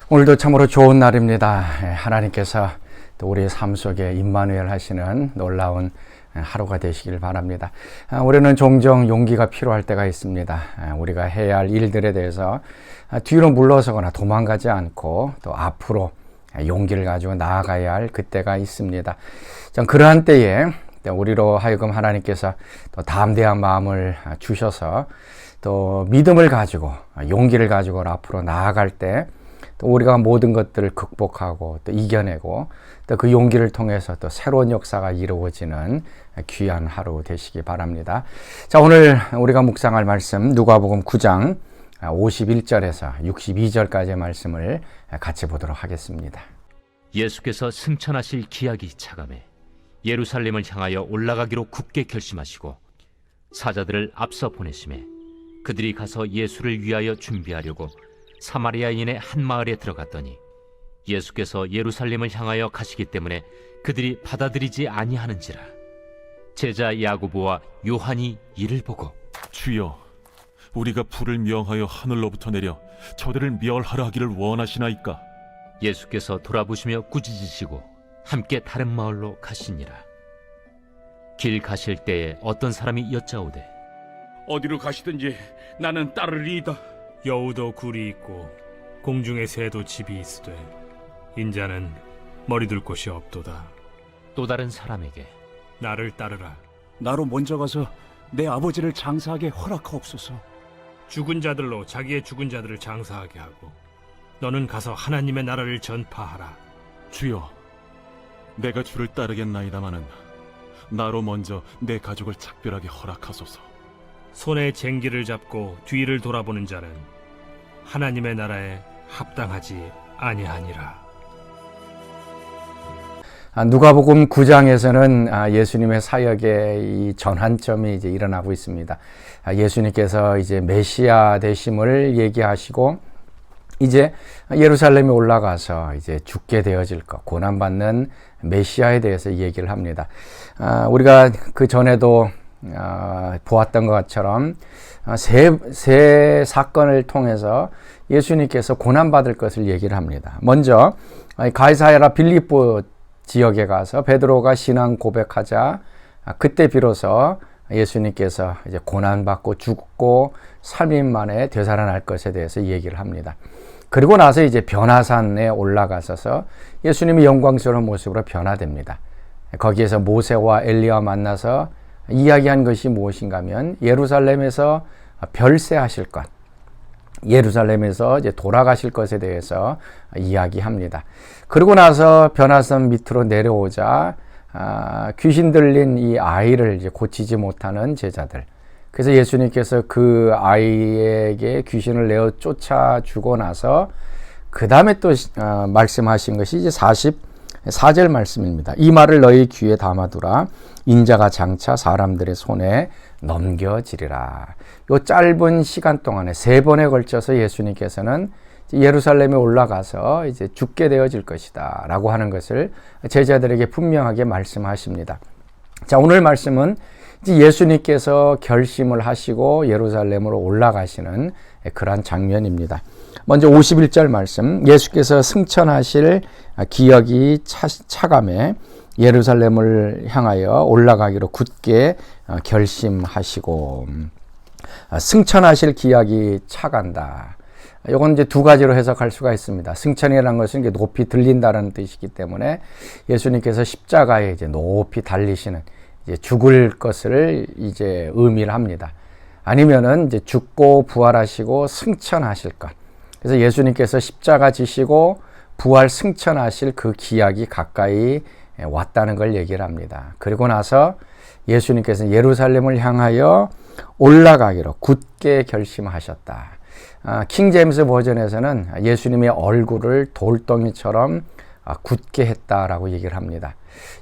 오늘도 참으로 좋은 날입니다. 하나님께서 또 우리의 삶 속에 임마누엘 하시는 놀라운 하루가 되시길 바랍니다. 우리는 종종 용기가 필요할 때가 있습니다. 우리가 해야 할 일들에 대해서 뒤로 물러서거나 도망가지 않고 또 앞으로 용기를 가지고 나아가야 할 그때가 있습니다. 그러한 때에 우리로 하여금 하나님께서 또 담대한 마음을 주셔서 또 믿음을 가지고 용기를 가지고 앞으로 나아갈 때 또 우리가 모든 것들을 극복하고 또 이겨내고 또 그 용기를 통해서 또 새로운 역사가 이루어지는 귀한 하루 되시기 바랍니다. 자, 오늘 우리가 묵상할 말씀 누가복음 9장 51절에서 62절까지의 말씀을 같이 보도록 하겠습니다. 예수께서 승천하실 기약이 차감해 예루살렘을 향하여 올라가기로 굳게 결심하시고 사자들을 앞서 보내심에 그들이 가서 예수를 위하여 준비하려고 사마리아인의 한 마을에 들어갔더니 예수께서 예루살렘을 향하여 가시기 때문에 그들이 받아들이지 아니하는지라. 제자 야고보와 요한이 이를 보고 주여, 우리가 불을 명하여 하늘로부터 내려 저들을 멸하라 하기를 원하시나이까? 예수께서 돌아보시며 꾸짖으시고 함께 다른 마을로 가시니라. 길 가실 때에 어떤 사람이 여짜오되 어디로 가시든지 나는 따르리이다. 여우도 굴이 있고 공중의 새도 집이 있으되 인자는 머리둘 곳이 없도다. 또 다른 사람에게 나를 따르라. 나로 먼저 가서 내 아버지를 장사하게 허락하옵소서. 죽은 자들로 자기의 죽은 자들을 장사하게 하고 너는 가서 하나님의 나라를 전파하라. 주여, 내가 주를 따르겠나이다마는 나로 먼저 내 가족을 작별하게 허락하소서. 손에 쟁기를 잡고 뒤를 돌아보는 자는 하나님의 나라에 합당하지 아니하니라. 누가복음 9장에서는 예수님의 사역의 이 전환점이 이제 일어나고 있습니다. 예수님께서 이제 메시아 되심을 얘기하시고 이제 예루살렘에 올라가서 이제 죽게 되어질 것, 고난받는 메시아에 대해서 얘기를 합니다. 우리가 그 전에도 보았던 것처럼 세 사건을 통해서 예수님께서 고난받을 것을 얘기를 합니다. 먼저 가이사랴 빌립보 지역에 가서 베드로가 신앙 고백하자 그때 비로소 예수님께서 이제 고난받고 죽고 3일 만에 되살아날 것에 대해서 얘기를 합니다. 그리고 나서 이제 변화산에 올라가셔서 예수님이 영광스러운 모습으로 변화됩니다. 거기에서 모세와 엘리야와 만나서 이야기한 것이 무엇인가 하면 예루살렘에서 별세하실 것, 예루살렘에서 이제 돌아가실 것에 대해서 이야기합니다. 그러고 나서 변화산 밑으로 내려오자 귀신 들린 이 아이를 이제 고치지 못하는 제자들. 그래서 예수님께서 그 아이에게 귀신을 내어 쫓아주고 나서 그 다음에 또 말씀하신 것이 이제 44절 말씀입니다. 이 말을 너희 귀에 담아두라. 인자가 장차 사람들의 손에 넘겨지리라. 요 짧은 시간 동안에 3번에 걸쳐서 예수님께서는 예루살렘에 올라가서 이제 죽게 되어질 것이다 라고 하는 것을 제자들에게 분명하게 말씀하십니다. 자, 오늘 말씀은 이제 예수님께서 결심을 하시고 예루살렘으로 올라가시는 그러한 장면입니다. 먼저 51절 말씀, 예수께서 승천하실 기약이 차감해 예루살렘을 향하여 올라가기로 굳게 결심하시고, 승천하실 기약이 차간다. 이건 이제 두 가지로 해석할 수가 있습니다. 승천이라는 것은 이게 높이 들린다는 뜻이기 때문에 예수님께서 십자가에 이제 높이 달리시는 이제 죽을 것을 이제 의미를 합니다. 아니면은 이제 죽고 부활하시고 승천하실 것. 그래서 예수님께서 십자가 지시고 부활 승천하실 그 기약이 가까이 왔다는 걸 얘기를 합니다. 그리고 나서 예수님께서 예루살렘을 향하여 올라가기로 굳게 결심하셨다. 킹 제임스 버전에서는 예수님의 얼굴을 돌덩이처럼 굳게 했다라고 얘기를 합니다.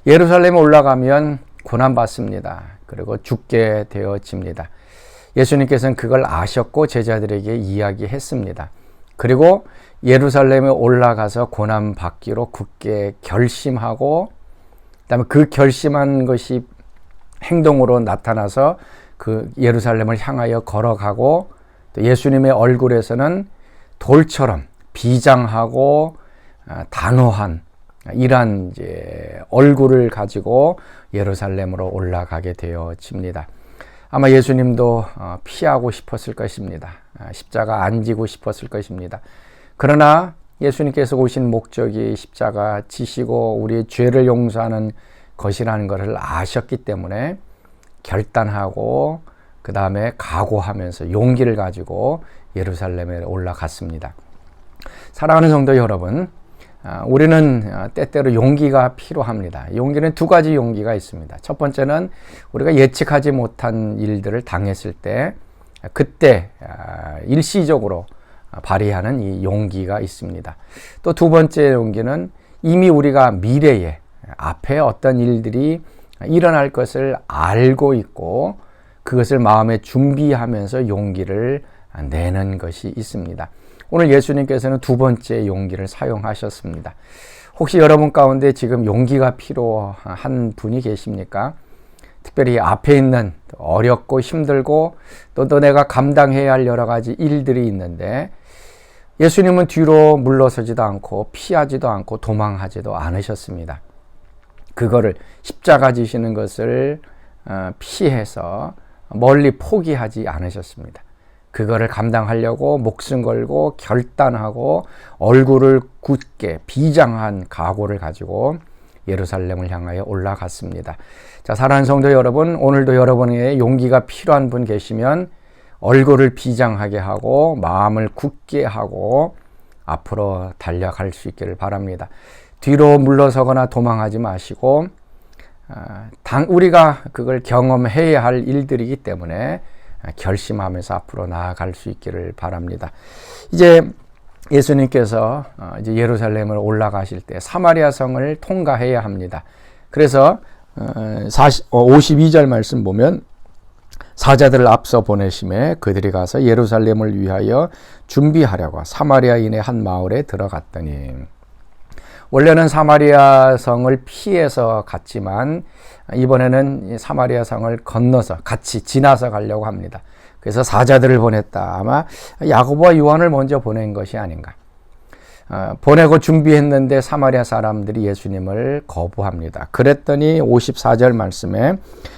예루살렘에 올라가면 고난받습니다. 그리고 죽게 되어집니다. 예수님께서는 그걸 아셨고 제자들에게 이야기했습니다. 그리고 예루살렘에 올라가서 고난받기로 굳게 결심하고 그다음에 그 결심한 것이 행동으로 나타나서 그 예루살렘을 향하여 걸어가고 또 예수님의 얼굴에서는 돌처럼 비장하고 단호한 이러한 이제 얼굴을 가지고 예루살렘으로 올라가게 되어집니다. 아마 예수님도 피하고 싶었을 것입니다. 십자가 안 지고 싶었을 것입니다. 그러나 예수님께서 오신 목적이 십자가 지시고 우리의 죄를 용서하는 것이라는 것을 아셨기 때문에 결단하고 그 다음에 각오하면서 용기를 가지고 예루살렘에 올라갔습니다. 사랑하는 성도 여러분, 우리는 때때로 용기가 필요합니다. 용기는 두 가지 용기가 있습니다. 첫 번째는 우리가 예측하지 못한 일들을 당했을 때 그때 일시적으로 발휘하는 이 용기가 있습니다. 또 두 번째 용기는 이미 우리가 미래에 앞에 어떤 일들이 일어날 것을 알고 있고 그것을 마음에 준비하면서 용기를 내는 것이 있습니다. 오늘 예수님께서는 두 번째 용기를 사용하셨습니다. 혹시 여러분 가운데 지금 용기가 필요한 분이 계십니까? 특별히 앞에 있는 어렵고 힘들고 또 내가 감당해야 할 여러 가지 일들이 있는데 예수님은 뒤로 물러서지도 않고 피하지도 않고 도망하지도 않으셨습니다. 그거를 십자가 지시는 것을 피해서 멀리 포기하지 않으셨습니다. 그거를 감당하려고 목숨 걸고 결단하고 얼굴을 굳게 비장한 각오를 가지고 예루살렘을 향하여 올라갔습니다. 자, 사랑하는 성도 여러분, 오늘도 여러분의 용기가 필요한 분 계시면 얼굴을 비장하게 하고 마음을 굳게 하고 앞으로 달려갈 수 있기를 바랍니다. 뒤로 물러서거나 도망하지 마시고 우리가 그걸 경험해야 할 일들이기 때문에 결심하면서 앞으로 나아갈 수 있기를 바랍니다. 이제 예수님께서 이제 예루살렘을 올라가실 때 사마리아 성을 통과해야 합니다. 그래서 52절 말씀 보면 사자들을 앞서 보내심에 그들이 가서 예루살렘을 위하여 준비하려고 사마리아인의 한 마을에 들어갔더니, 원래는 사마리아 성을 피해서 갔지만 이번에는 사마리아 성을 건너서 같이 지나서 가려고 합니다. 그래서 사자들을 보냈다. 아마 야고보와 요한을 먼저 보낸 것이 아닌가. 보내고 준비했는데 사마리아 사람들이 예수님을 거부합니다. 그랬더니 54절 말씀에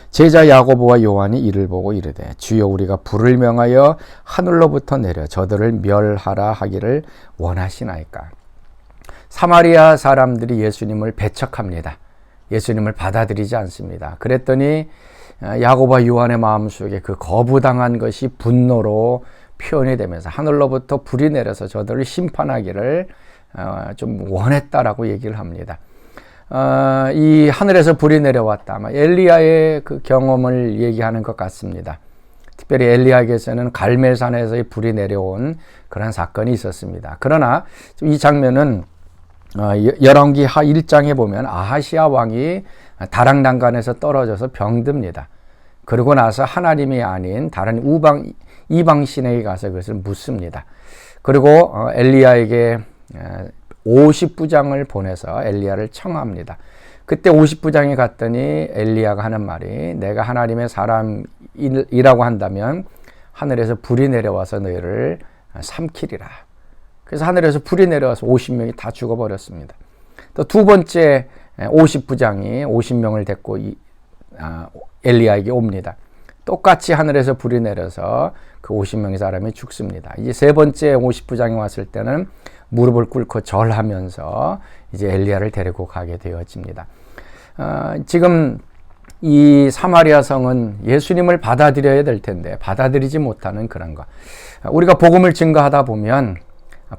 제자 야고보와 요한이 이를 보고 이르되 주여 우리가 불을 명하여 하늘로부터 내려 저들을 멸하라 하기를 원하시나이까. 사마리아 사람들이 예수님을 배척합니다. 예수님을 받아들이지 않습니다. 그랬더니 야고보와 요한의 마음속에 그 거부당한 것이 분노로 표현이 되면서 하늘로부터 불이 내려서 저들을 심판하기를 좀 원했다라고 얘기를 합니다. 이 하늘에서 불이 내려왔다. 아마 엘리야의 그 경험을 얘기하는 것 같습니다. 특별히 엘리야에게서는 갈멜산에서의 불이 내려온 그런 사건이 있었습니다. 그러나 이 장면은 열왕기 하 1장에 보면 아하시아 왕이 다락난간에서 떨어져서 병듭니다. 그러고 나서 하나님이 아닌 다른 이방 신에게 가서 그것을 묻습니다. 그리고 엘리야에게 50부장을 보내서 엘리야를 청합니다. 그때 50부장이 갔더니 엘리야가 하는 말이 내가 하나님의 사람이라고 한다면 하늘에서 불이 내려와서 너희를 삼키리라. 그래서 하늘에서 불이 내려와서 50명이 다 죽어버렸습니다. 또 두 번째 50부장이 50명을 데리고 엘리야에게 옵니다. 똑같이 하늘에서 불이 내려서 그 50명의 사람이 죽습니다. 이제 세 번째 50부장이 왔을 때는 무릎을 꿇고 절하면서 이제 엘리야를 데리고 가게 되어집니다. 지금 이 사마리아 성은 예수님을 받아들여야 될 텐데 받아들이지 못하는 그런 것. 우리가 복음을 증거하다 보면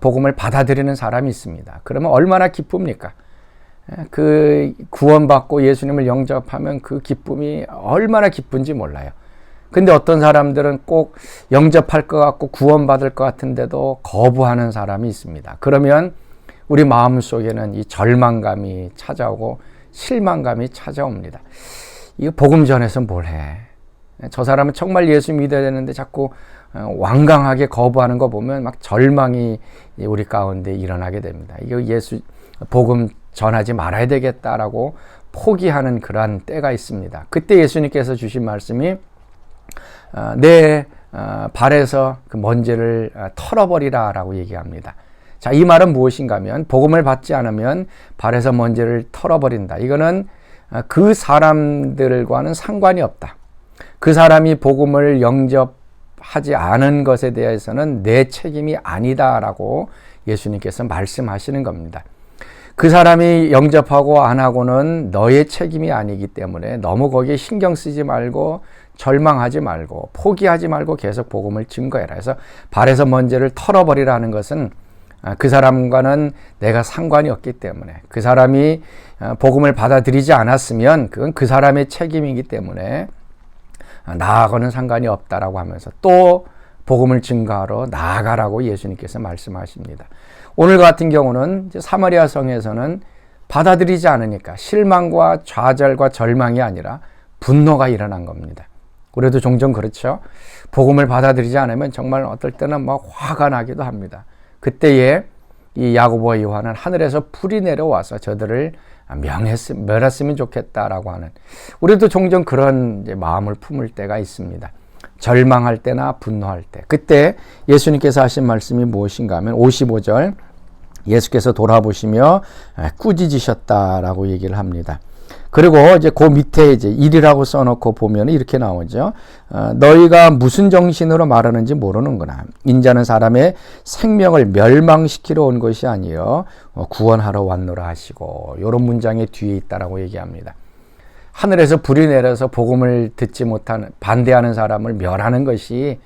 복음을 받아들이는 사람이 있습니다. 그러면 얼마나 기쁩니까? 그 구원받고 예수님을 영접하면 그 기쁨이 얼마나 기쁜지 몰라요. 근데 어떤 사람들은 꼭 영접할 것 같고 구원받을 것 같은데도 거부하는 사람이 있습니다. 그러면 우리 마음속에는 이 절망감이 찾아오고 실망감이 찾아옵니다. 이거 복음 전해서 뭘 해? 저 사람은 정말 예수 믿어야 되는데 자꾸 완강하게 거부하는 거 보면 막 절망이 우리 가운데 일어나게 됩니다. 이거 예수 복음 전하지 말아야 되겠다라고 포기하는 그러한 때가 있습니다. 그때 예수님께서 주신 말씀이 내 발에서 그 먼지를 털어버리라 라고 얘기합니다. 자, 이 말은 무엇인가 하면 복음을 받지 않으면 발에서 먼지를 털어버린다. 이거는 그 사람들과는 상관이 없다. 그 사람이 복음을 영접하지 않은 것에 대해서는 내 책임이 아니다라고 예수님께서 말씀하시는 겁니다. 그 사람이 영접하고 안 하고는 너의 책임이 아니기 때문에 너무 거기에 신경 쓰지 말고 절망하지 말고 포기하지 말고 계속 복음을 증거해라. 그래서 발에서 먼지를 털어버리라는 것은 그 사람과는 내가 상관이 없기 때문에 그 사람이 복음을 받아들이지 않았으면 그건 그 사람의 책임이기 때문에 나하고는 상관이 없다라고 하면서 또 복음을 증거하러 나아가라고 예수님께서 말씀하십니다. 오늘 같은 경우는 이제 사마리아 성에서는 받아들이지 않으니까 실망과 좌절과 절망이 아니라 분노가 일어난 겁니다. 우리도 종종 그렇죠. 복음을 받아들이지 않으면 정말 어떨 때는 막 화가 나기도 합니다. 그때에 이 야고보와 요한은 하늘에서 불이 내려와서 저들을 멸했으면 좋겠다라고 하는, 우리도 종종 그런 이제 마음을 품을 때가 있습니다. 절망할 때나 분노할 때. 그때 예수님께서 하신 말씀이 무엇인가 하면 55절 예수께서 돌아보시며 꾸짖으셨다라고 얘기를 합니다. 그리고 이제 그 밑에 이제 일이라고 써놓고 보면 이렇게 나오죠. 너희가 무슨 정신으로 말하는지 모르는구나. 인자는 사람의 생명을 멸망시키러 온 것이 아니요 구원하러 왔노라 하시고, 이런 문장이 뒤에 있다라고 얘기합니다. 하늘에서 불이 내려서 복음을 듣지 못하는, 반대하는 사람을 멸하는 것이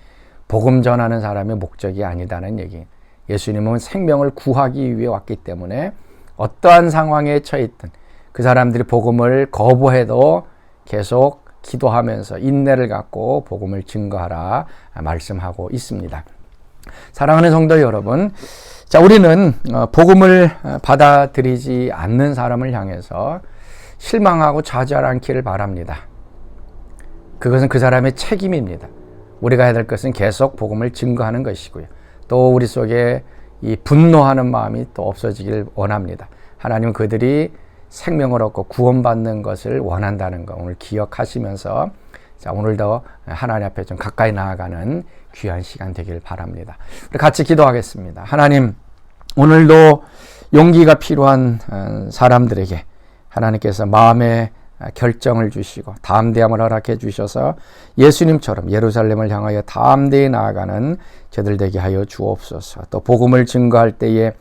복음 전하는 사람의 목적이 아니다는 얘기. 예수님은 생명을 구하기 위해 왔기 때문에 어떠한 상황에 처했든 그 사람들이 복음을 거부해도 계속 기도하면서 인내를 갖고 복음을 증거하라 말씀하고 있습니다. 사랑하는 성도 여러분, 자, 우리는 복음을 받아들이지 않는 사람을 향해서 실망하고 좌절 않기를 바랍니다. 그것은 그 사람의 책임입니다. 우리가 해야 될 것은 계속 복음을 증거하는 것이고요. 또 우리 속에 이 분노하는 마음이 또 없어지길 원합니다. 하나님은 그들이 생명을 얻고 구원받는 것을 원한다는 거 오늘 기억하시면서, 자, 오늘도 하나님 앞에 좀 가까이 나아가는 귀한 시간 되길 바랍니다. 우리 같이 기도하겠습니다. 하나님, 오늘도 용기가 필요한 사람들에게 하나님께서 마음의 결정을 주시고 담대함을 허락해 주셔서 예수님처럼 예루살렘을 향하여 담대히 나아가는 저들 되게 하여 주옵소서. 또 복음을 증거할 때에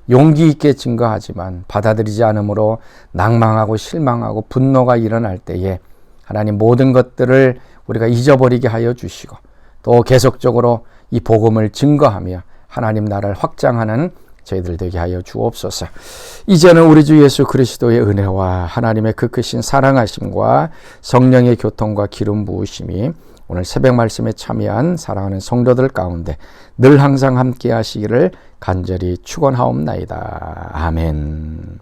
용기 있게 증거하지만 받아들이지 않으므로 낭망하고 실망하고 분노가 일어날 때에 하나님 모든 것들을 우리가 잊어버리게 하여 주시고 또 계속적으로 이 복음을 증거하며 하나님 나라를 확장하는 저희들 되게 하여 주옵소서. 이제는 우리 주 예수 그리스도의 은혜와 하나님의 그 크신 사랑하심과 성령의 교통과 기름 부으심이 오늘 새벽 말씀에 참여한 사랑하는 성도들 가운데 늘 항상 함께 하시기를 간절히 축원하옵나이다. 아멘.